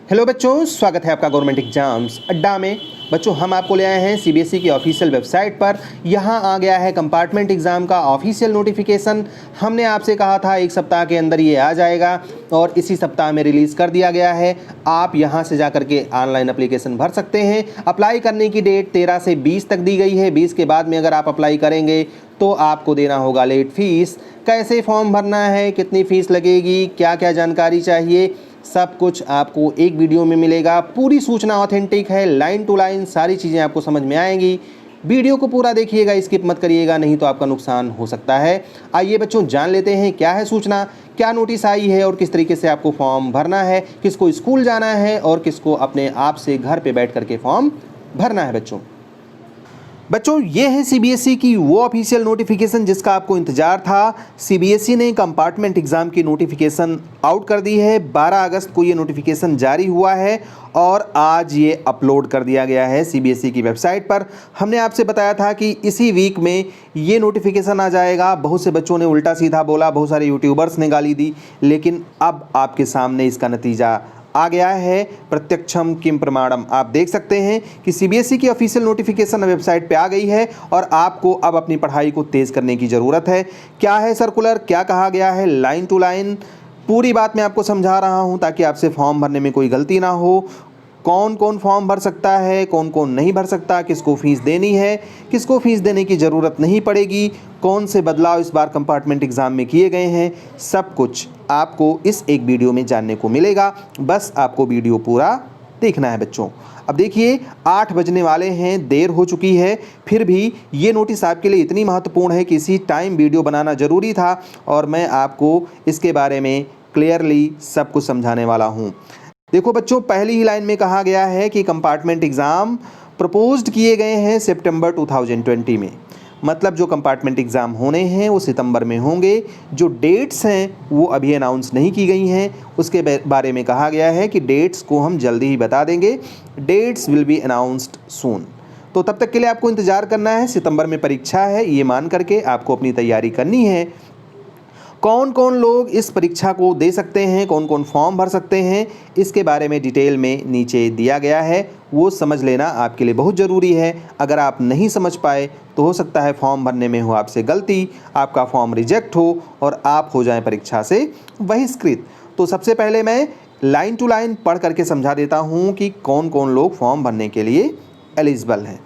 Hello बच्चों, स्वागत है आपका गवर्नमेंट एग्जाम्स अड्डा में। बच्चों, हम आपको ले आए हैं सीबीएसई की ऑफिशियल वेबसाइट पर। यहाँ आ गया है कंपार्टमेंट एग्ज़ाम का ऑफिशियल नोटिफिकेशन। हमने आपसे कहा था एक सप्ताह के अंदर ये आ जाएगा और इसी सप्ताह में रिलीज़ कर दिया गया है। आप यहाँ से जा कर के ऑनलाइन अप्लीकेशन भर सकते हैं। अप्लाई करने की डेट 13 से 20 तक दी गई है। 20 के बाद में अगर आप अप्लाई करेंगे तो आपको देना होगा लेट फीस। कैसे फॉर्म भरना है, कितनी फ़ीस लगेगी, क्या क्या जानकारी चाहिए, सब कुछ आपको एक वीडियो में मिलेगा। पूरी सूचना ऑथेंटिक है, लाइन टू लाइन सारी चीज़ें आपको समझ में आएंगी। वीडियो को पूरा देखिएगा, स्किप मत करिएगा, नहीं तो आपका नुकसान हो सकता है। आइए बच्चों, जान लेते हैं क्या है सूचना, क्या नोटिस आई है और किस तरीके से आपको फॉर्म भरना है, किसको स्कूल जाना है और किसको अपने आप से घर पे बैठ करके फॉर्म भरना है। बच्चों ये है सीबीएसई की वो ऑफिशियल नोटिफिकेशन जिसका आपको इंतजार था। सीबीएसई ने कंपार्टमेंट एग्ज़ाम की नोटिफिकेशन आउट कर दी है। 12 अगस्त को ये नोटिफिकेशन जारी हुआ है और आज ये अपलोड कर दिया गया है सीबीएसई की वेबसाइट पर। हमने आपसे बताया था कि इसी वीक में ये नोटिफिकेशन आ जाएगा। बहुत से बच्चों ने उल्टा सीधा बोला, बहुत सारे यूट्यूबर्स ने गाली दी, लेकिन अब आपके सामने इसका नतीजा आ गया है। प्रत्यक्षम किम प्रमाणम। आप देख सकते हैं कि सीबीएसई की ऑफिशियल नोटिफिकेशन वेबसाइट पे आ गई है और आपको अब अपनी पढ़ाई को तेज़ करने की ज़रूरत है। क्या है सर्कुलर, क्या कहा गया है, लाइन टू लाइन पूरी बात मैं आपको समझा रहा हूं ताकि आपसे फॉर्म भरने में कोई गलती ना हो। कौन कौन फॉर्म भर सकता है, कौन कौन नहीं भर सकता, किसको फ़ीस देनी है, किसको फ़ीस देने की ज़रूरत नहीं पड़ेगी, कौन से बदलाव इस बार कंपार्टमेंट एग्ज़ाम में किए गए हैं, सब कुछ आपको इस एक वीडियो में जानने को मिलेगा। बस आपको वीडियो पूरा देखना है बच्चों। अब देखिए 8 बजने वाले हैं, देर हो चुकी है, फिर भी ये नोटिस आपके लिए इतनी महत्वपूर्ण है कि इसी टाइम वीडियो बनाना ज़रूरी था और मैं आपको इसके बारे में क्लियरली सब कुछ समझाने वाला हूँ। देखो बच्चों, पहली ही लाइन में कहा गया है कि कंपार्टमेंट एग्ज़ाम प्रपोज्ड किए गए हैं सितंबर 2020 में। मतलब जो कंपार्टमेंट एग्ज़ाम होने हैं वो सितंबर में होंगे। जो डेट्स हैं वो अभी अनाउंस नहीं की गई हैं। उसके बारे में कहा गया है कि डेट्स को हम जल्दी ही बता देंगे। डेट्स विल बी अनाउंस्ड सून। तो तब तक के लिए आपको इंतज़ार करना है। सितंबर में परीक्षा है, ये मान करके आपको अपनी तैयारी करनी है। कौन कौन लोग इस परीक्षा को दे सकते हैं, कौन कौन फॉर्म भर सकते हैं, इसके बारे में डिटेल में नीचे दिया गया है। वो समझ लेना आपके लिए बहुत ज़रूरी है। अगर आप नहीं समझ पाए तो हो सकता है फॉर्म भरने में हो आपसे गलती, आपका फॉर्म रिजेक्ट हो और आप हो जाएं परीक्षा से बहिष्कृत। तो सबसे पहले मैं लाइन टू लाइन पढ़ करके समझा देता हूँ कि कौन कौन लोग फॉर्म भरने के लिए एलिजिबल हैं।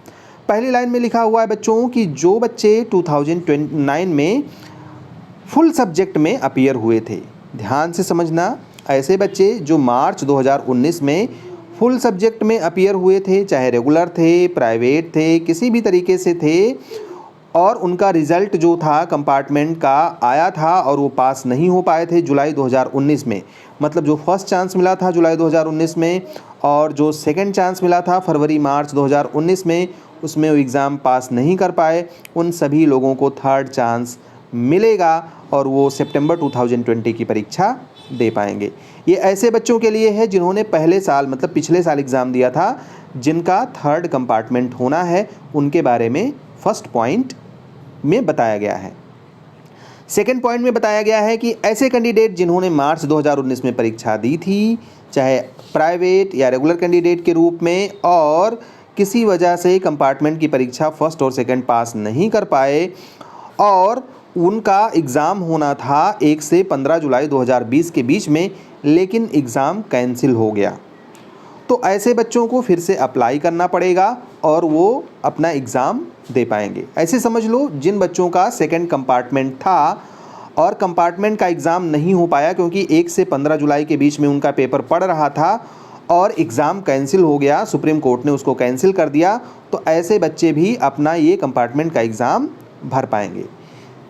पहली लाइन में लिखा हुआ है बच्चों कि जो बच्चे 2009 में फुल सब्जेक्ट में अपीयर हुए थे। ध्यान से समझना, ऐसे बच्चे जो मार्च 2019 में फुल सब्जेक्ट में अपीयर हुए थे, चाहे रेगुलर थे, प्राइवेट थे, किसी भी तरीके से थे, और उनका रिज़ल्ट जो था कंपार्टमेंट का आया था और वो पास नहीं हो पाए थे जुलाई 2019 में। मतलब जो फर्स्ट चांस मिला था जुलाई 2019 में और जो सेकंड चांस मिला था फरवरी मार्च 2019 में, उसमें वो एग्ज़ाम पास नहीं कर पाए। उन सभी लोगों को थर्ड चांस मिलेगा और वो सितंबर 2020 की परीक्षा दे पाएंगे। ये ऐसे बच्चों के लिए है जिन्होंने पहले साल मतलब पिछले साल एग्ज़ाम दिया था, जिनका थर्ड कंपार्टमेंट होना है, उनके बारे में फर्स्ट पॉइंट में बताया गया है। सेकंड पॉइंट में बताया गया है कि ऐसे कैंडिडेट जिन्होंने मार्च 2019 में परीक्षा दी थी, चाहे प्राइवेट या रेगुलर कैंडिडेट के रूप में, और किसी वजह से कंपार्टमेंट की परीक्षा फर्स्ट और सेकंड पास नहीं कर पाए और उनका एग्ज़ाम होना था 1 से 15 जुलाई 2020 के बीच में, लेकिन एग्ज़ाम कैंसिल हो गया, तो ऐसे बच्चों को फिर से अप्लाई करना पड़ेगा और वो अपना एग्ज़ाम दे पाएंगे। ऐसे समझ लो, जिन बच्चों का सेकंड कंपार्टमेंट था और कंपार्टमेंट का एग्ज़ाम नहीं हो पाया क्योंकि 1 से 15 जुलाई के बीच में उनका पेपर पड़ रहा था और एग्ज़ाम कैंसिल हो गया, सुप्रीम कोर्ट ने उसको कैंसिल कर दिया, तो ऐसे बच्चे भी अपना ये कंपार्टमेंट का एग्ज़ाम भर पाएंगे।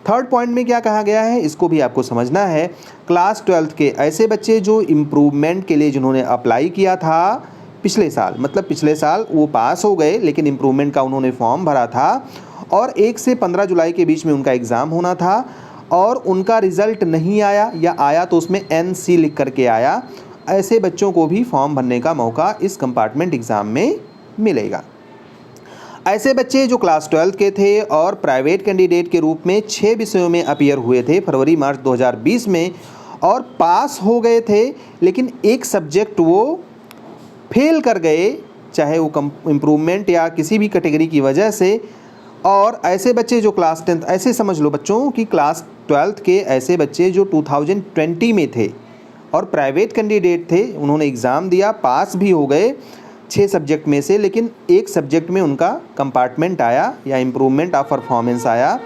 थर्ड पॉइंट में क्या कहा गया है, इसको भी आपको समझना है। क्लास 12th के ऐसे बच्चे जो इम्प्रूवमेंट के लिए जिन्होंने अप्लाई किया था पिछले साल, मतलब पिछले साल वो पास हो गए लेकिन इम्प्रूवमेंट का उन्होंने फॉर्म भरा था और 1 से 15 जुलाई के बीच में उनका एग्ज़ाम होना था और उनका रिज़ल्ट नहीं आया या आया तो उसमें NC लिख करके आया, ऐसे बच्चों को भी फॉर्म भरने का मौका इस कंपार्टमेंट एग्ज़ाम में मिलेगा। ऐसे बच्चे जो क्लास 12 के थे और प्राइवेट कैंडिडेट के रूप में 6 विषयों में अपीयर हुए थे फरवरी मार्च 2020 में और पास हो गए थे, लेकिन एक सब्जेक्ट वो फेल कर गए, चाहे वो इम्प्रूवमेंट या किसी भी कैटेगरी की वजह से, और ऐसे बच्चे जो क्लास 10, ऐसे समझ लो बच्चों कि क्लास 12th के ऐसे बच्चे जो 2020 में थे और प्राइवेट कैंडिडेट थे, उन्होंने एग्ज़ाम दिया, पास भी हो गए 6 सब्जेक्ट में से, लेकिन एक सब्जेक्ट में उनका कंपार्टमेंट आया या इम्प्रूवमेंट ऑफ परफॉर्मेंस आया,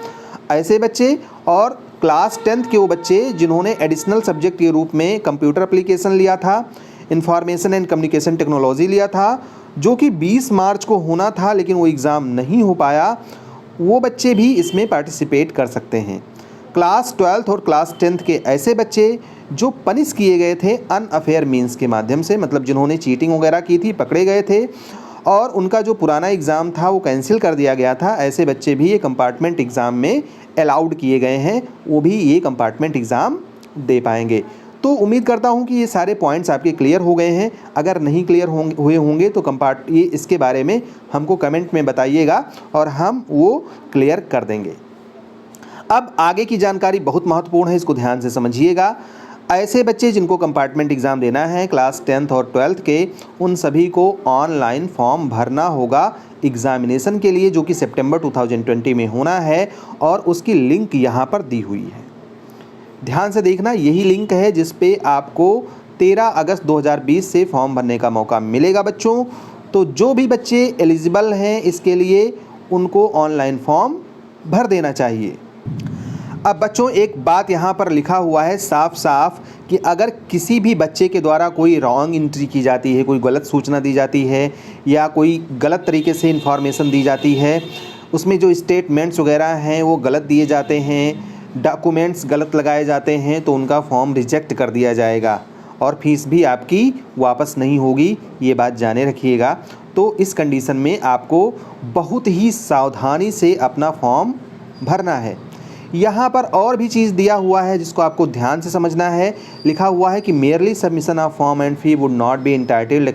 ऐसे बच्चे, और क्लास 10th के वो बच्चे जिन्होंने एडिशनल सब्जेक्ट के रूप में कंप्यूटर एप्लीकेशन लिया था, इंफॉर्मेशन एंड कम्युनिकेशन टेक्नोलॉजी लिया था, जो कि 20 मार्च को होना था लेकिन वो एग्ज़ाम नहीं हो पाया, वो बच्चे भी इसमें पार्टिसिपेट कर सकते हैं। क्लास 12th और क्लास 10th के ऐसे बच्चे जो पनिश किए गए थे अनअफेयर मीन्स के माध्यम से, मतलब जिन्होंने चीटिंग वगैरह की थी, पकड़े गए थे और उनका जो पुराना एग्ज़ाम था वो कैंसिल कर दिया गया था, ऐसे बच्चे भी ये कंपार्टमेंट एग्ज़ाम में अलाउड किए गए हैं, वो भी ये कंपार्टमेंट एग्ज़ाम दे पाएंगे। तो उम्मीद करता हूँ कि ये सारे पॉइंट्स आपके क्लियर हो गए हैं। अगर नहीं क्लियर हुए होंगे तो ये इसके बारे में हमको कमेंट में बताइएगा और हम वो क्लियर कर देंगे। अब आगे की जानकारी बहुत महत्वपूर्ण है, इसको ध्यान से समझिएगा। ऐसे बच्चे जिनको कंपार्टमेंट एग्ज़ाम देना है क्लास 10th और 12th के, उन सभी को ऑनलाइन फॉर्म भरना होगा एग्ज़ामिनेशन के लिए, जो कि सितंबर 2020 में होना है, और उसकी लिंक यहाँ पर दी हुई है। ध्यान से देखना, यही लिंक है जिस पे आपको 13 अगस्त 2020 से फॉर्म भरने का मौका मिलेगा बच्चों। तो जो भी बच्चे एलिजिबल हैं इसके लिए, उनको ऑनलाइन फॉर्म भर देना चाहिए। अब बच्चों एक बात यहाँ पर लिखा हुआ है साफ साफ कि अगर किसी भी बच्चे के द्वारा कोई रॉन्ग एंट्री की जाती है, कोई गलत सूचना दी जाती है या कोई गलत तरीके से इन्फॉर्मेशन दी जाती है, उसमें जो स्टेटमेंट्स वगैरह हैं वो गलत दिए जाते हैं, डॉक्यूमेंट्स गलत लगाए जाते हैं, तो उनका फॉर्म रिजेक्ट कर दिया जाएगा और फीस भी आपकी वापस नहीं होगी, ये बात जाने रखिएगा। तो इस कंडीशन में आपको बहुत ही सावधानी से अपना फॉर्म भरना है। यहाँ पर और भी चीज़ दिया हुआ है जिसको आपको ध्यान से समझना है। लिखा हुआ है कि merely submission of form and fee would not be entitled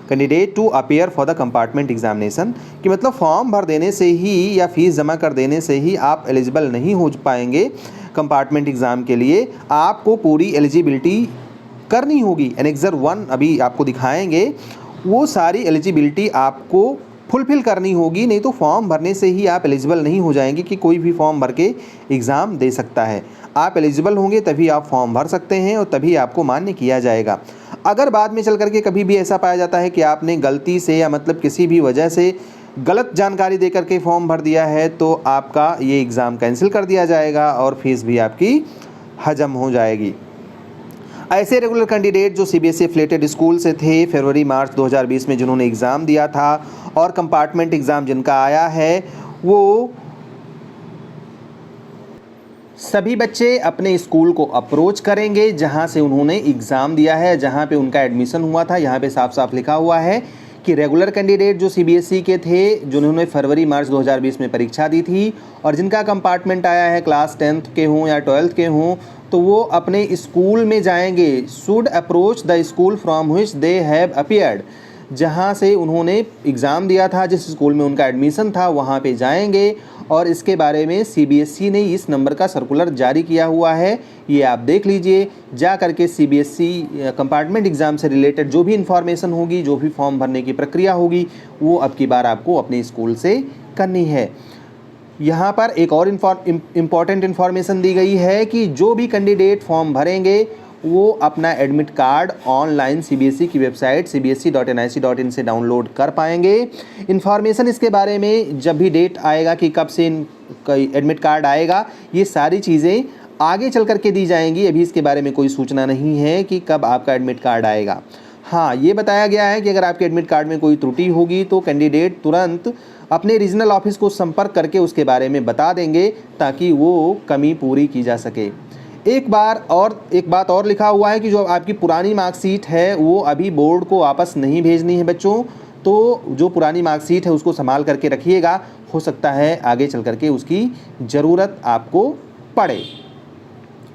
candidate to appear for the compartment examination, कि मतलब फॉर्म भर देने से ही या फीस जमा कर देने से ही आप एलिजिबल नहीं हो पाएंगे कंपार्टमेंट एग्ज़ाम के लिए। आपको पूरी एलिजिबिलिटी करनी होगी। एनेक्सर 1 अभी आपको दिखाएंगे, वो सारी एलिजिबिलिटी आपको फुलफ़िल करनी होगी, नहीं तो फॉर्म भरने से ही आप एलिजिबल नहीं हो जाएंगे कि कोई भी फॉर्म भर के एग्ज़ाम दे सकता है। आप एलिजिबल होंगे तभी आप फॉर्म भर सकते हैं और तभी आपको मान्य किया जाएगा। अगर बाद में चल करके कभी भी ऐसा पाया जाता है कि आपने गलती से या मतलब किसी भी वजह से गलत जानकारी दे करके फॉर्म भर दिया है, तो आपका ये एग्ज़ाम कैंसिल कर दिया जाएगा और फीस भी आपकी हजम हो जाएगी। ऐसे रेगुलर कैंडिडेट जो सीबीएसई एफिलिएटेड स्कूल से थे फरवरी मार्च 2020 में जिन्होंने एग्ज़ाम दिया था और कंपार्टमेंट एग्ज़ाम जिनका आया है, वो सभी बच्चे अपने स्कूल को अप्रोच करेंगे जहां से उन्होंने एग्ज़ाम दिया है, जहां पे उनका एडमिशन हुआ था। यहाँ पे साफ साफ लिखा हुआ है कि रेगुलर कैंडिडेट जो सीबीएसई के थे, जिन्होंने फरवरी मार्च 2020 में परीक्षा दी थी और जिनका कंपार्टमेंट आया है क्लास 10th के हों या 12th के हों, तो वो अपने स्कूल में जाएंगे। Should approach the school from which they have appeared, जहाँ से उन्होंने एग्ज़ाम दिया था, जिस स्कूल में उनका एडमिशन था, वहाँ पे जाएंगे। और इसके बारे में सीबीएसई ने इस नंबर का सर्कुलर जारी किया हुआ है, ये आप देख लीजिए। जा करके सीबीएसई कंपार्टमेंट एग्ज़ाम से रिलेटेड जो भी इन्फॉर्मेशन होगी, जो भी फॉर्म भरने की प्रक्रिया होगी, वो अब की बार आपको अपने स्कूल से करनी है। यहाँ पर एक और इम्पॉर्टेंट इन्फॉर्मेशन दी गई है कि जो भी कैंडिडेट फॉर्म भरेंगे वो अपना एडमिट कार्ड ऑनलाइन सीबीएसई की वेबसाइट cbse.nic.in से डाउनलोड कर पाएंगे। इन्फॉर्मेशन इसके बारे में जब भी डेट आएगा कि कब से एडमिट कार्ड आएगा, ये सारी चीज़ें आगे चल कर के दी जाएंगी। अभी इसके बारे में कोई सूचना नहीं है कि कब आपका एडमिट कार्ड आएगा। हाँ, ये बताया गया है कि अगर आपके एडमिट कार्ड में कोई त्रुटि होगी तो कैंडिडेट तुरंत अपने रीजनल ऑफिस को संपर्क करके उसके बारे में बता देंगे ताकि वो कमी पूरी की जा सके। एक बात और लिखा हुआ है कि जो आपकी पुरानी मार्कशीट है वो अभी बोर्ड को वापस नहीं भेजनी है बच्चों, तो जो पुरानी मार्कशीट है उसको संभाल करके रखिएगा। हो सकता है आगे चल करके उसकी ज़रूरत आपको पड़े।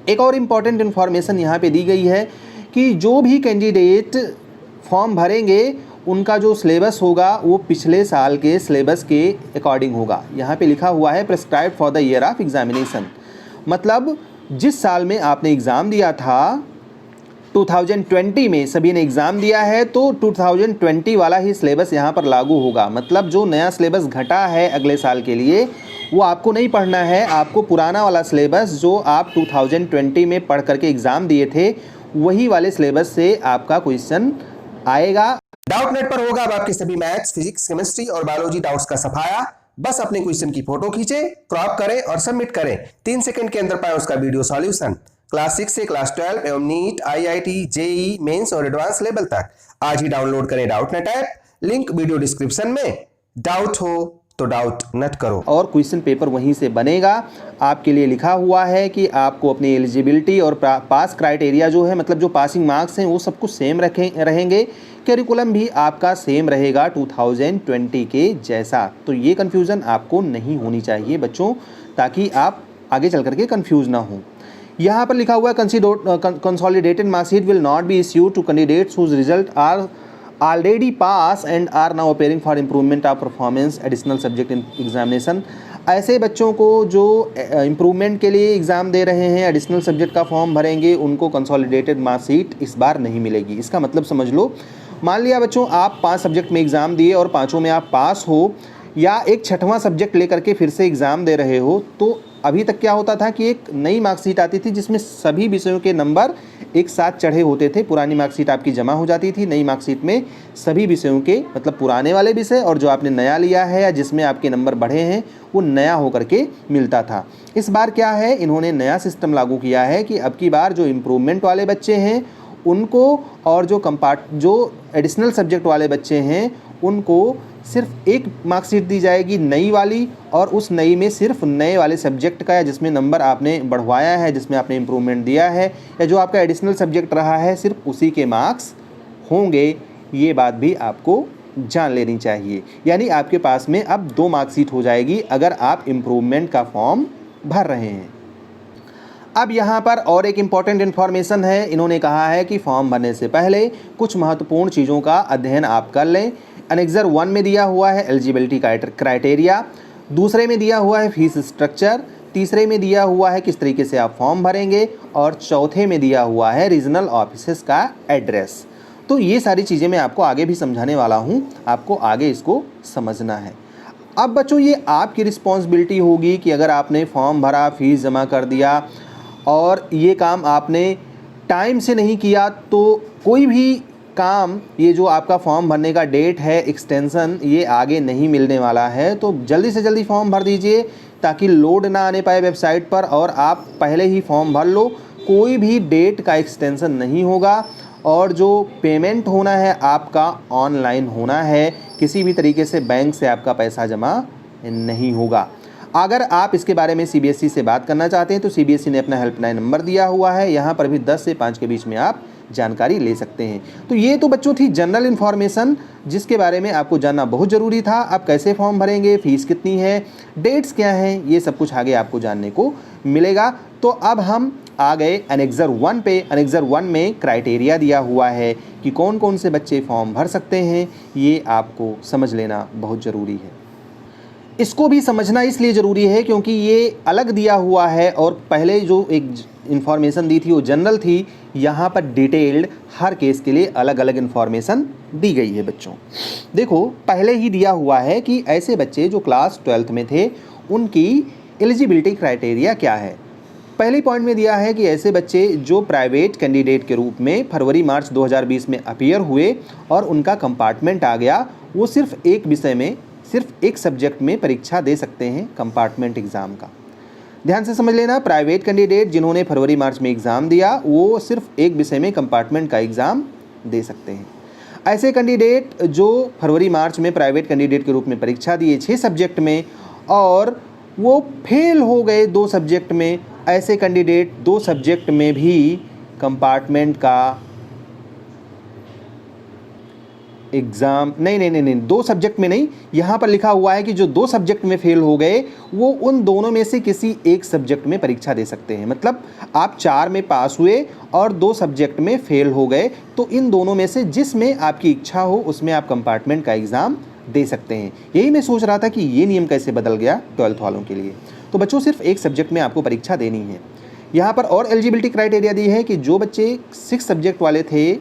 एक और इम्पॉर्टेंट इन्फॉर्मेशन यहाँ पे दी गई है कि जो भी कैंडिडेट फॉर्म भरेंगे उनका जो सिलेबस होगा वो पिछले साल के सिलेबस के अकॉर्डिंग होगा। यहाँ पे लिखा हुआ है prescribed for the year of examination, मतलब जिस साल में आपने एग्ज़ाम दिया था 2020 में सभी ने एग्ज़ाम दिया है तो 2020 वाला ही सिलेबस यहाँ पर लागू होगा। मतलब जो नया सिलेबस घटा है अगले साल के लिए वो आपको नहीं पढ़ना है, आपको पुराना वाला सिलेबस जो आप 2020 में पढ़ करके एग्ज़ाम दिए थे वही वाले सिलेबस से आपका क्वेश्चन आएगा। डाउटनेट पर होगा अब आपके सभी मैथ्स, फिजिक्स, केमिस्ट्री और बायोलॉजी डाउट्स का सफाया। बस अपने क्वेश्चन की फोटो खींचे, क्रॉप करें और सबमिट करें। 3 सेकंड के अंदर पाए उसका वीडियो सॉल्यूशन। क्लास 6 से क्लास 12 एवं नीट, IIT, जेई मेंस और एडवांस लेवल तक आज ही डाउनलोड करें Doubtnut app. Link video description में। डाउट हो तो डाउट नेट करो। और क्वेश्चन पेपर वहीं से बनेगा। आपके लिए लिखा हुआ है कि आपको अपनी एलिजिबिलिटी और पास क्राइटेरिया जो है, मतलब जो पासिंग मार्क्स हैं वो सब कुछ सेम रहेंगे। करिकुलम भी आपका सेम रहेगा 2020 के जैसा। तो ये कन्फ्यूज़न आपको नहीं होनी चाहिए बच्चों, ताकि आप आगे चल करके कन्फ्यूज़ ना हो। यहाँ पर लिखा हुआ है consolidated marksheet will not be issued to candidates whose result are already pass and are now appearing for improvement of performance additional subject in examination। ऐसे बच्चों को जो इम्प्रूवमेंट के लिए एग्ज़ाम दे रहे हैं, एडिशनल सब्जेक्ट का फॉर्म भरेंगे, उनको कंसोलिडेटेड मार्कशीट इस बार नहीं मिलेगी। इसका मतलब समझ लो, मान लिया बच्चों आप 5 सब्जेक्ट में एग्ज़ाम दिए और 5 में आप पास हो, या एक 6वां सब्जेक्ट लेकर के फिर से एग्ज़ाम दे रहे हो, तो अभी तक क्या होता था कि एक नई मार्कशीट आती थी जिसमें सभी विषयों के नंबर एक साथ चढ़े होते थे। पुरानी मार्कशीट आपकी जमा हो जाती थी, नई मार्कशीट में सभी विषयों के, मतलब पुराने वाले विषय और जो आपने नया लिया है या जिसमें आपके नंबर बढ़े हैं वो नया होकर के मिलता था। इस बार क्या है, इन्होंने नया सिस्टम लागू किया है कि अब की बार जो इम्प्रूवमेंट वाले बच्चे हैं उनको और जो एडिशनल सब्जेक्ट वाले बच्चे हैं उनको सिर्फ एक मार्कशीट दी जाएगी नई वाली, और उस नई में सिर्फ नए वाले सब्जेक्ट का या जिसमें नंबर आपने बढ़वाया है, जिसमें आपने इम्प्रूवमेंट दिया है, या जो आपका एडिशनल सब्जेक्ट रहा है, सिर्फ उसी के मार्क्स होंगे। ये बात भी आपको जान लेनी चाहिए। यानी आपके पास में अब 2 मार्कशीट हो जाएगी अगर आप इम्प्रूवमेंट का फॉर्म भर रहे हैं। अब यहाँ पर और एक इम्पॉर्टेंट इन्फॉर्मेशन है। इन्होंने कहा है कि फॉर्म भरने से पहले कुछ महत्वपूर्ण चीज़ों का अध्ययन आप कर लें। एनेक्सर 1 में दिया हुआ है एलिजिबिलिटी क्राइटेरिया, दूसरे में दिया हुआ है फीस स्ट्रक्चर, तीसरे में दिया हुआ है किस तरीके से आप फॉर्म भरेंगे, और चौथे में दिया हुआ है रीजनल ऑफिसेस का एड्रेस। तो ये सारी चीज़ें मैं आपको आगे भी समझाने वाला हूँ, आपको आगे इसको समझना है। अब बच्चों ये आपकी रिस्पॉन्सिबिलिटी होगी कि अगर आपने फॉर्म भरा, फीस जमा कर दिया और ये काम आपने टाइम से नहीं किया, तो कोई भी काम, ये जो आपका फॉर्म भरने का डेट है, एक्सटेंशन, ये आगे नहीं मिलने वाला है। तो जल्दी से जल्दी फॉर्म भर दीजिए ताकि लोड ना आने पाए वेबसाइट पर और आप पहले ही फॉर्म भर लो। कोई भी डेट का एक्सटेंशन नहीं होगा, और जो पेमेंट होना है आपका ऑनलाइन होना है, किसी भी तरीके से बैंक से आपका पैसा जमा नहीं होगा। अगर आप इसके बारे में CBSE से बात करना चाहते हैं तो CBSE ने अपना हेल्पलाइन नंबर दिया हुआ है, यहाँ पर भी 10 से 5 के बीच में आप जानकारी ले सकते हैं। तो ये तो बच्चों थी जनरल इन्फॉर्मेशन जिसके बारे में आपको जानना बहुत ज़रूरी था। अब कैसे फॉर्म भरेंगे, फ़ीस कितनी है, डेट्स क्या हैं, ये सब कुछ आगे आपको जानने को मिलेगा। तो अब हम आ गए एनेक्सर 1 पे। एनेक्सर 1 में क्राइटेरिया दिया हुआ है कि कौन कौन से बच्चे फॉर्म भर सकते हैं, ये आपको समझ लेना बहुत ज़रूरी है। इसको भी समझना इसलिए ज़रूरी है क्योंकि ये अलग दिया हुआ है और पहले जो एक इन्फॉर्मेशन दी थी वो जनरल थी, यहाँ पर डिटेल्ड हर केस के लिए अलग अलग इन्फॉर्मेशन दी गई है। बच्चों देखो, पहले ही दिया हुआ है कि ऐसे बच्चे जो क्लास 12th में थे उनकी एलिजिबिलिटी क्राइटेरिया क्या है। पहले पॉइंट में दिया है कि ऐसे बच्चे जो प्राइवेट कैंडिडेट के रूप में फरवरी-मार्च 2020 में अपीयर हुए और उनका कंपार्टमेंट आ गया, वो सिर्फ एक विषय में, सिर्फ एक सब्जेक्ट में परीक्षा दे सकते हैं कंपार्टमेंट एग्ज़ाम का। ध्यान से समझ लेना, प्राइवेट कैंडिडेट जिन्होंने फरवरी-मार्च में एग्ज़ाम दिया वो सिर्फ एक विषय में कंपार्टमेंट का एग्ज़ाम दे सकते हैं। ऐसे कैंडिडेट जो फरवरी-मार्च में प्राइवेट कैंडिडेट के रूप में परीक्षा दिए 6 सब्जेक्ट में और वो फेल हो गए 2 सब्जेक्ट में, ऐसे कैंडिडेट 2 सब्जेक्ट में भी कंपार्टमेंट का एग्ज़ाम नहीं 2 सब्जेक्ट में नहीं, यहाँ पर लिखा हुआ है कि जो 2 सब्जेक्ट में फेल हो गए वो उन दोनों में से किसी एक सब्जेक्ट में परीक्षा दे सकते हैं। मतलब आप 4 में पास हुए और 2 सब्जेक्ट में फेल हो गए, तो इन दोनों में से जिसमें आपकी इच्छा हो उसमें आप कंपार्टमेंट का एग्ज़ाम दे सकते हैं। यही मैं सोच रहा था कि ये नियम कैसे बदल गया 12th वालों के लिए। तो बच्चों सिर्फ एक सब्जेक्ट में आपको परीक्षा देनी है। यहाँ पर और एलिजिबिलिटी क्राइटेरिया दी है कि जो बच्चे 6 सब्जेक्ट वाले थे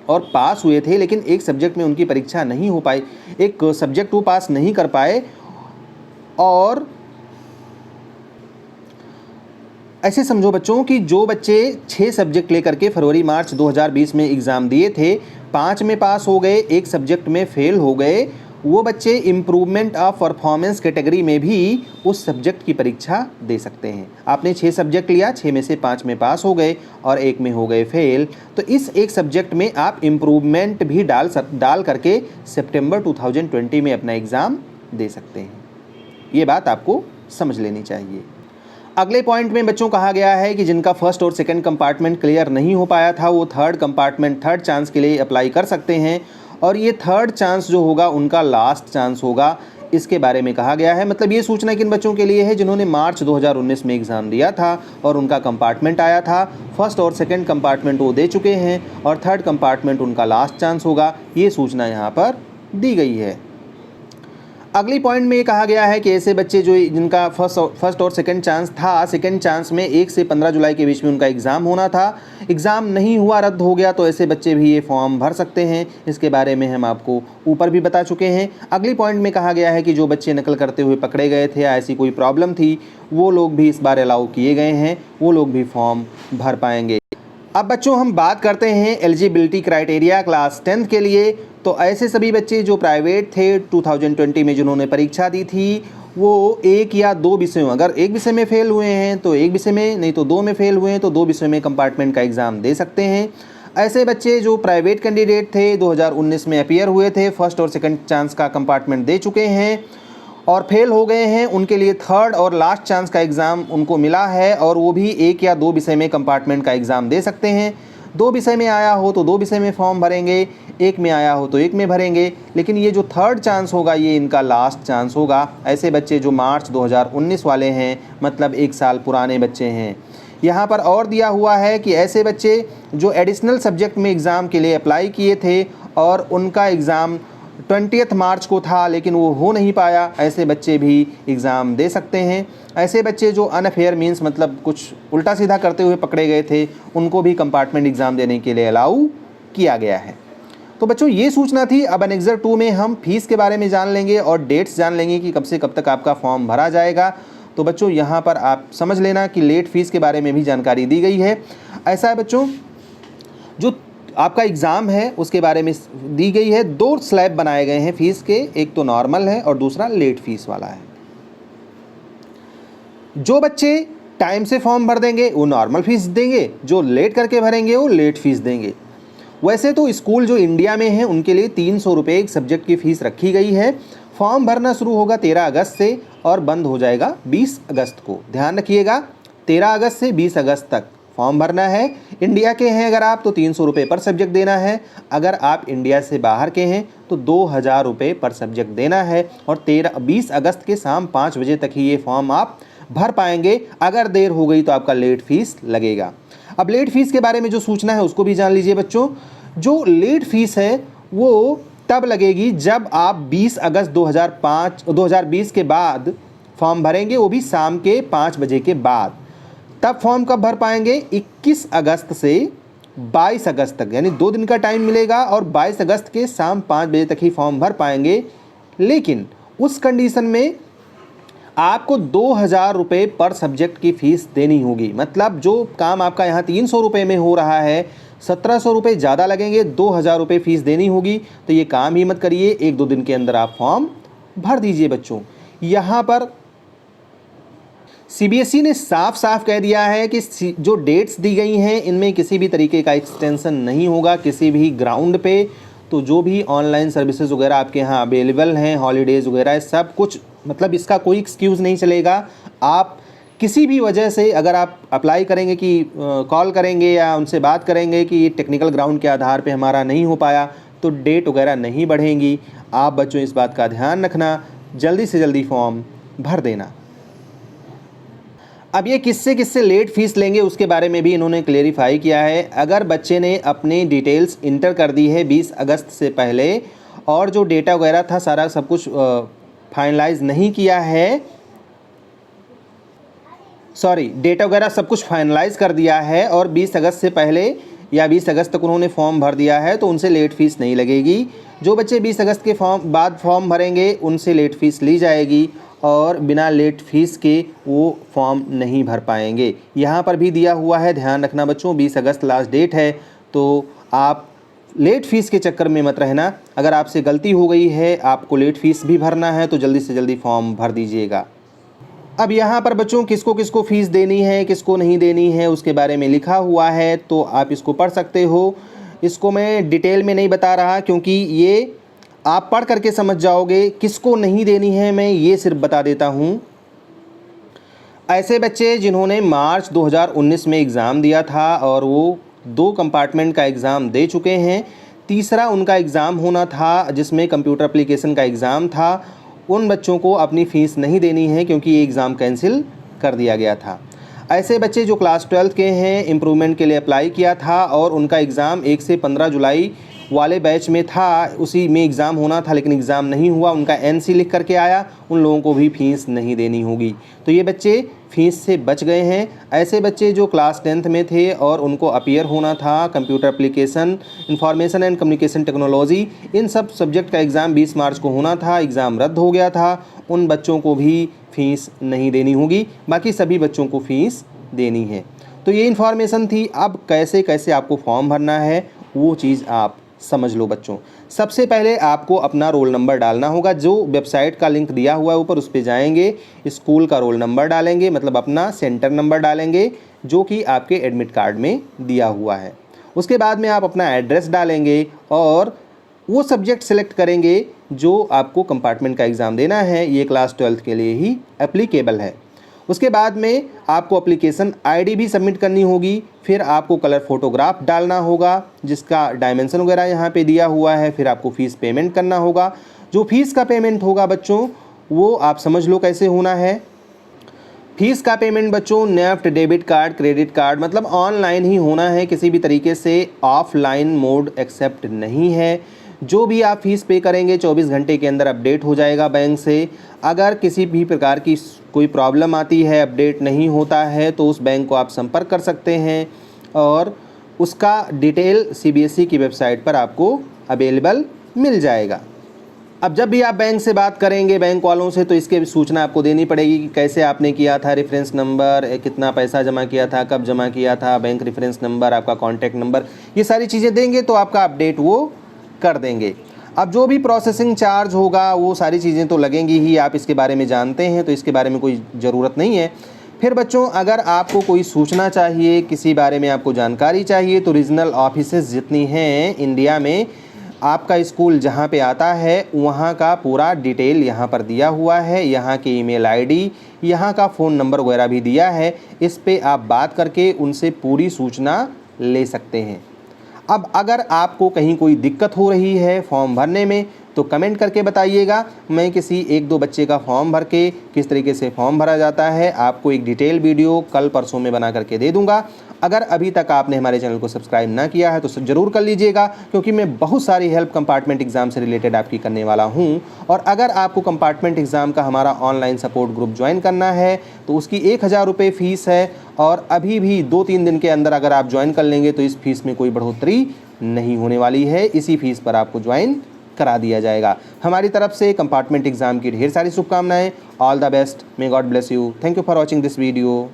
और पास हुए थे लेकिन एक सब्जेक्ट में उनकी परीक्षा नहीं हो पाई, एक सब्जेक्ट वो पास नहीं कर पाए, और ऐसे समझो बच्चों कि जो बच्चे 6 सब्जेक्ट लेकर के फरवरी मार्च 2020 में एग्ज़ाम दिए थे, 5 में पास हो गए, एक सब्जेक्ट में फेल हो गए, वो बच्चे इम्प्रूवमेंट ऑफ परफॉर्मेंस कैटेगरी में भी उस सब्जेक्ट की परीक्षा दे सकते हैं। आपने 6 सब्जेक्ट लिया, 6 में से 5 में पास हो गए और एक में हो गए फेल, तो इस एक सब्जेक्ट में आप इम्प्रूवमेंट भी डाल करके सितंबर 2020 में अपना एग्ज़ाम दे सकते हैं। ये बात आपको समझ लेनी चाहिए। अगले पॉइंट में बच्चों कहा गया है कि जिनका फर्स्ट और सेकंड कंपार्टमेंट क्लियर नहीं हो पाया था वो थर्ड कंपार्टमेंट, थर्ड चांस के लिए अप्लाई कर सकते हैं, और ये थर्ड चांस जो होगा उनका लास्ट चांस होगा, इसके बारे में कहा गया है। मतलब ये सूचना किन बच्चों के लिए है जिन्होंने मार्च 2019 में एग्ज़ाम दिया था और उनका कंपार्टमेंट आया था, फर्स्ट और सेकंड कंपार्टमेंट वो दे चुके हैं और थर्ड कंपार्टमेंट उनका लास्ट चांस होगा, ये सूचना यहाँ पर दी गई है। अगली पॉइंट में ये कहा गया है कि ऐसे बच्चे जो जिनका फर्स्ट और सेकंड चांस था, सेकंड चांस में 1 से 15 जुलाई के बीच में उनका एग्ज़ाम होना था, एग्ज़ाम नहीं हुआ, रद्द हो गया, तो ऐसे बच्चे भी ये फॉर्म भर सकते हैं। इसके बारे में हम आपको ऊपर भी बता चुके हैं। अगली पॉइंट में कहा गया है कि जो बच्चे नकल करते हुए पकड़े गए थे या ऐसी कोई प्रॉब्लम थी, वो लोग भी इस बार अलाउ किए गए हैं, वो लोग भी फॉर्म भर पाएंगे। अब बच्चों हम बात करते हैं एलिजिबिलिटी क्राइटेरिया क्लास 10th के लिए। तो ऐसे सभी बच्चे जो प्राइवेट थे 2020 में जिन्होंने परीक्षा दी थी, वो 1 या 2 विषयों, अगर एक विषय में फेल हुए हैं तो एक विषय में, नहीं तो 2 में फेल हुए हैं तो 2 विषयों में कंपार्टमेंट का एग्ज़ाम दे सकते हैं। ऐसे बच्चे जो प्राइवेट कैंडिडेट थे 2019 में अपीयर हुए थे, फर्स्ट और सेकंड चांस का कंपार्टमेंट दे चुके हैं और फेल हो गए हैं, उनके लिए थर्ड और लास्ट चांस का एग्ज़ाम उनको मिला है और वो भी 1 या 2 विषय में कंपार्टमेंट का एग्ज़ाम दे सकते हैं। 2 विषय में आया हो तो 2 विषय में फॉर्म भरेंगे, 1 में आया हो तो 1 में भरेंगे, लेकिन ये जो थर्ड चांस होगा ये इनका लास्ट चांस होगा। ऐसे बच्चे जो मार्च 2019 वाले हैं, मतलब 1 साल पुराने बच्चे हैं। यहाँ पर और दिया हुआ है कि ऐसे बच्चे जो एडिशनल सब्जेक्ट में एग्ज़ाम के लिए अप्लाई किए थे और उनका एग्ज़ाम 20 मार्च को था लेकिन वो हो नहीं पाया, ऐसे बच्चे भी एग्ज़ाम दे सकते हैं। ऐसे बच्चे जो अनफेयर मीन्स मतलब कुछ उल्टा सीधा करते हुए पकड़े गए थे, उनको भी कंपार्टमेंट एग्ज़ाम देने के लिए अलाउ किया गया है। तो बच्चों ये सूचना थी। अब एनेक्सर 2 में हम फीस के बारे में जान लेंगे और डेट्स जान लेंगे कि कब से कब तक आपका फॉर्म भरा जाएगा। तो बच्चों यहाँ पर आप समझ लेना कि लेट फीस के बारे में भी जानकारी दी गई है। ऐसा है बच्चों, जो आपका एग्ज़ाम है उसके बारे में दी गई है। 2 स्लैब बनाए गए हैं फीस के, एक तो नॉर्मल है और दूसरा लेट फीस वाला है। जो बच्चे टाइम से फॉर्म भर देंगे वो नॉर्मल फीस देंगे, जो लेट करके भरेंगे वो लेट फीस देंगे। वैसे तो स्कूल जो इंडिया में हैं उनके लिए 300 रुपये एक सब्जेक्ट की फ़ीस रखी गई है। फॉर्म भरना शुरू होगा 13 अगस्त से और बंद हो जाएगा 20 अगस्त को। ध्यान रखिएगा, 13 अगस्त से 20 अगस्त तक फॉर्म भरना है। इंडिया के हैं अगर आप तो 300 रुपये पर सब्जेक्ट देना है, अगर आप इंडिया से बाहर के हैं तो 2000 रुपये पर सब्जेक्ट देना है और 20 अगस्त के शाम 5 बजे तक ही ये फॉर्म आप भर पाएंगे। अगर देर हो गई तो आपका लेट फीस लगेगा। अब लेट फीस के बारे में जो सूचना है उसको भी जान लीजिए बच्चों। जो लेट फीस है वो तब लगेगी जब आप 20 अगस्त 2020 के बाद फॉर्म भरेंगे, वो भी शाम के 5 बजे के बाद। तब फॉर्म कब भर पाएंगे? 21 अगस्त से 22 अगस्त तक, यानी 2 दिन का टाइम मिलेगा और 22 अगस्त के शाम 5 बजे तक ही फॉर्म भर पाएंगे। लेकिन उस कंडीशन में आपको 2000 रुपये पर सब्जेक्ट की फ़ीस देनी होगी। मतलब जो काम आपका यहाँ 300 रुपये में हो रहा है, 1700 रुपये ज़्यादा लगेंगे, 2000 रुपये फ़ीस देनी होगी। तो ये काम ही मत करिए, 1-2 दिन के अंदर आप फॉर्म भर दीजिए बच्चों। यहाँ पर सीबीएसई ने साफ साफ कह दिया है कि जो डेट्स दी गई हैं इनमें किसी भी तरीके का एक्सटेंशन नहीं होगा किसी भी ग्राउंड पे। तो जो भी ऑनलाइन सर्विसेज वगैरह आपके यहाँ अवेलेबल हैं, हॉलीडेज़ वगैरह, सब कुछ, मतलब इसका कोई एक्सक्यूज़ नहीं चलेगा। आप किसी भी वजह से अगर आप अप्लाई करेंगे कि कॉल करेंगे या उनसे बात करेंगे कि टेक्निकल ग्राउंड के आधार पे हमारा नहीं हो पाया, तो डेट वगैरह नहीं बढ़ेंगी। आप बच्चों इस बात का ध्यान रखना, जल्दी से जल्दी फॉर्म भर देना। अब ये किससे लेट फीस लेंगे उसके बारे में भी इन्होंने क्लेरिफाई किया है। अगर बच्चे ने अपनी डिटेल्स इंटर कर दी है 20 अगस्त से पहले और जो डेटा वगैरह था सारा सब कुछ फाइनलाइज नहीं किया है, सॉरी डेट वगैरह सब कुछ फाइनलाइज कर दिया है और 20 अगस्त से पहले या 20 अगस्त तक उन्होंने फॉर्म भर दिया है, तो उनसे लेट फीस नहीं लगेगी। जो बच्चे 20 अगस्त के बाद फॉर्म भरेंगे उनसे लेट फीस ली जाएगी और बिना लेट फीस के वो फॉर्म नहीं भर पाएंगे। यहाँ पर भी दिया हुआ है, ध्यान रखना बच्चों, 20 अगस्त लास्ट डेट है, तो आप लेट फ़ीस के चक्कर में मत रहना। अगर आपसे गलती हो गई है, आपको लेट फ़ीस भी भरना है, तो जल्दी से जल्दी फॉर्म भर दीजिएगा। अब यहाँ पर बच्चों किसको किसको फ़ीस देनी है, किसको नहीं देनी है, उसके बारे में लिखा हुआ है, तो आप इसको पढ़ सकते हो। इसको मैं डिटेल में नहीं बता रहा क्योंकि ये आप पढ़ करके समझ जाओगे। किसको नहीं देनी है मैं ये सिर्फ बता देता हूँ। ऐसे बच्चे जिन्होंने मार्च 2019 में एग्ज़ाम दिया था और वो 2 कंपार्टमेंट का एग्ज़ाम दे चुके हैं, तीसरा उनका एग्ज़ाम होना था जिसमें कंप्यूटर एप्लीकेशन का एग्ज़ाम था, उन बच्चों को अपनी फ़ीस नहीं देनी है क्योंकि ये एग्ज़ाम कैंसिल कर दिया गया था। ऐसे बच्चे जो क्लास 12 के हैं, इम्प्रूवमेंट के लिए अप्लाई किया था और उनका एग्ज़ाम 1 से 15 जुलाई वाले बैच में था, उसी में एग्ज़ाम होना था लेकिन एग्ज़ाम नहीं हुआ, उनका NC लिख करके आया, उन लोगों को भी फ़ीस नहीं देनी होगी। तो ये बच्चे फ़ीस से बच गए हैं। ऐसे बच्चे जो क्लास 10th में थे और उनको अपीयर होना था computer application, information and communication technology, इन सब सब्जेक्ट का एग्ज़ाम 20 मार्च को होना था, एग्ज़ाम रद्द हो गया था, उन बच्चों को भी फ़ीस नहीं देनी होगी, बाकी सभी बच्चों को फ़ीस देनी है। तो ये इन्फॉर्मेशन थी। अब कैसे कैसे आपको फॉर्म भरना है वो चीज़ आप समझ लो बच्चों। सबसे पहले आपको अपना रोल नंबर डालना होगा, जो वेबसाइट का लिंक दिया हुआ है ऊपर उस पर जाएंगे, स्कूल का रोल नंबर डालेंगे, मतलब अपना सेंटर नंबर डालेंगे जो कि आपके एडमिट कार्ड में दिया हुआ है। उसके बाद में आप अपना एड्रेस डालेंगे और वो सब्जेक्ट सेलेक्ट करेंगे जो आपको कंपार्टमेंट का एग्ज़ाम देना है। ये क्लास 12 के लिए ही एप्लीकेबल है। उसके बाद में आपको एप्लीकेशन आईडी भी सबमिट करनी होगी, फिर आपको कलर फोटोग्राफ डालना होगा जिसका डायमेंशन वगैरह यहाँ पे दिया हुआ है, फिर आपको फ़ीस पेमेंट करना होगा। जो फ़ीस का पेमेंट होगा बच्चों वो आप समझ लो कैसे होना है। फ़ीस का पेमेंट बच्चों NEFT, debit card, credit card, मतलब ऑनलाइन ही होना है, किसी भी तरीके से ऑफलाइन मोड एक्सेप्ट नहीं है। जो भी आप फ़ीस पे करेंगे 24 घंटे के अंदर अपडेट हो जाएगा बैंक से। अगर किसी भी प्रकार की कोई प्रॉब्लम आती है, अपडेट नहीं होता है, तो उस बैंक को आप संपर्क कर सकते हैं और उसका डिटेल CBSE की वेबसाइट पर आपको अवेलेबल मिल जाएगा। अब जब भी आप बैंक से बात करेंगे बैंक वालों से, तो इसके सूचना आपको देनी पड़ेगी कि कैसे आपने किया था, रेफरेंस नंबर, कितना पैसा जमा किया था, कब जमा किया था, बैंक रेफरेंस नंबर, आपका कॉन्टैक्ट नंबर, ये सारी चीज़ें देंगे तो आपका अपडेट वो कर देंगे। अब जो भी प्रोसेसिंग चार्ज होगा वो सारी चीज़ें तो लगेंगी ही, आप इसके बारे में जानते हैं, तो इसके बारे में कोई ज़रूरत नहीं है। फिर बच्चों अगर आपको कोई सूचना चाहिए, किसी बारे में आपको जानकारी चाहिए, तो रीजनल ऑफिसेस जितनी हैं इंडिया में, आपका स्कूल जहाँ पे आता है वहाँ का पूरा डिटेल यहाँ पर दिया हुआ है, यहाँ की ईमेल आईडी, यहाँ का फ़ोन नंबर वगैरह भी दिया है। इस पे आप बात करके उनसे पूरी सूचना ले सकते हैं। अब अगर आपको कहीं कोई दिक्कत हो रही है फॉर्म भरने में तो कमेंट करके बताइएगा। मैं किसी 1-2 बच्चे का फॉर्म भर के किस तरीके से फॉर्म भरा जाता है आपको एक डिटेल वीडियो कल परसों में बना करके दे दूंगा। अगर अभी तक आपने हमारे चैनल को सब्सक्राइब ना किया है तो ज़रूर कर लीजिएगा, क्योंकि मैं बहुत सारी हेल्प कंपार्टमेंट एग्ज़ाम से रिलेटेड आपकी करने वाला हूं। और अगर आपको कंपार्टमेंट एग्ज़ाम का हमारा ऑनलाइन सपोर्ट ग्रुप ज्वाइन करना है तो उसकी 1000 रुपये फ़ीस है, और अभी भी 2-3 दिन के अंदर अगर आप ज्वाइन कर लेंगे तो इस फीस में कोई बढ़ोतरी नहीं होने वाली है, इसी फीस पर आपको ज्वाइन करा दिया जाएगा। हमारी तरफ से कंपार्टमेंट एग्ज़ाम की ढेर सारी शुभकामनाएं। All the best, may God bless you. Thank you for watching this video.